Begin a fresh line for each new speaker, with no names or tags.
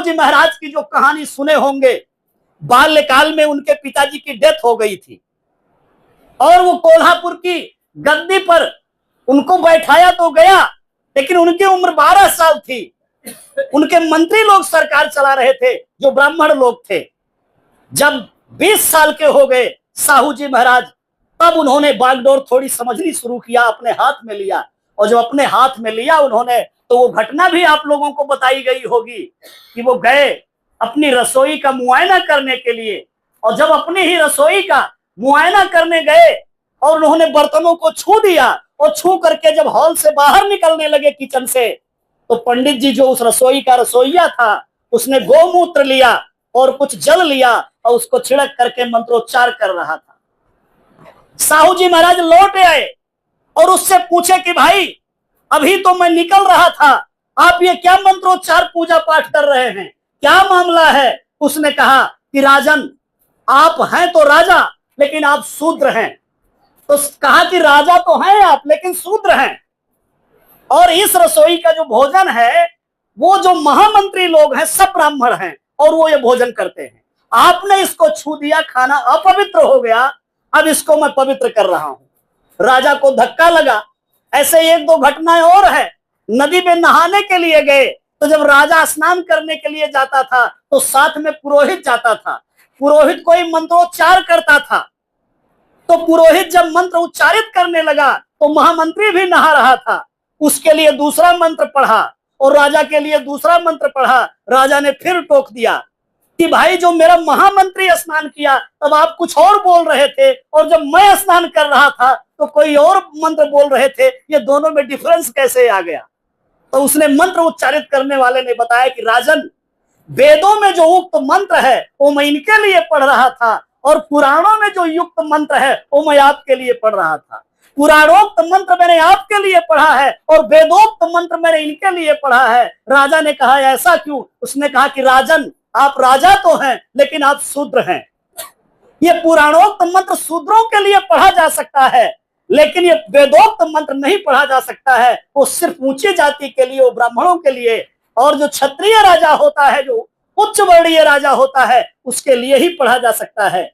जी महाराज की जो कहानी सुने होंगे, बाल्यकाल में उनके पिताजी की डेथ हो गई थी और वो कोल्हापुर की गद्दी पर उनको बैठाया तो गया, लेकिन उनकी उम्र 12 साल थी। उनके मंत्री लोग सरकार चला रहे थे जो ब्राह्मण लोग थे। जब 20 साल के हो गए साहू जी महाराज, तब उन्होंने बागडोर थोड़ी समझनी शुरू किया, अपने हाथ में लिया। और जो अपने हाथ में लिया उन्होंने, तो वो घटना भी आप लोगों को बताई गई होगी कि वो गए अपनी रसोई का मुआयना करने के लिए, और जब अपनी ही रसोई का मुआयना करने गए और उन्होंने बर्तनों को छू दिया, और छू करके जब हॉल से बाहर निकलने लगे किचन से, तो पंडित जी जो उस रसोई का रसोईया था, उसने गोमूत्र लिया और कुछ जल लिया और उसको छिड़क करके मंत्रोच्चार कर रहा था। साहू जी महाराज लौट आए और उससे पूछे कि भाई, अभी तो मैं निकल रहा था, आप ये क्या मंत्रोच्चार पूजा पाठ कर रहे हैं, क्या मामला है? उसने कहा कि राजन, आप हैं तो राजा लेकिन आप शूद्र हैं। तो कहा कि राजा तो हैं आप लेकिन शूद्र हैं, और इस रसोई का जो भोजन है वो जो महामंत्री लोग हैं सब ब्राह्मण हैं और वो ये भोजन करते हैं। आपने इसको छू दिया, खाना अपवित्र हो गया, अब इसको मैं पवित्र कर रहा हूं। राजा को धक्का लगा। ऐसे एक दो घटनाएं और है। नदी में नहाने के लिए गए, तो जब राजा स्नान करने के लिए जाता था तो साथ में पुरोहित जाता था। पुरोहित कोई मंत्रोच्चार करता था, तो पुरोहित जब मंत्र उच्चारित करने लगा तो महामंत्री भी नहा रहा था, उसके लिए दूसरा मंत्र पढ़ा और राजा के लिए दूसरा मंत्र पढ़ा। राजा ने फिर टोक दिया कि भाई, जो मेरा महामंत्री स्नान किया तब आप कुछ और बोल रहे थे, और जब मैं स्नान कर रहा था तो कोई और मंत्र बोल रहे थे, ये दोनों में डिफरेंस कैसे आ गया? तो उसने मंत्र उच्चारित करने वाले ने बताया कि राजन, वेदों में जो उक्त मंत्र है वो मैं इनके लिए पढ़ रहा था, और पुराणों में जो युक्त मंत्र है वो मैं आपके लिए पढ़ रहा था। पुराणोक्त मंत्र मैंने आपके लिए पढ़ा है और वेदोक्त मंत्र मैंने इनके लिए पढ़ा है। राजा ने कहा ऐसा क्यों? उसने कहा कि राजन, आप राजा तो हैं लेकिन आप शूद्र हैं। ये पुराणोक्त मंत्र शूद्रों के लिए पढ़ा जा सकता है, लेकिन ये वेदोक्त मंत्र नहीं पढ़ा जा सकता है। वो सिर्फ ऊंची जाति के लिए, वो ब्राह्मणों के लिए, और जो क्षत्रिय राजा होता है, जो उच्च वर्णीय राजा होता है, उसके लिए ही पढ़ा जा सकता है।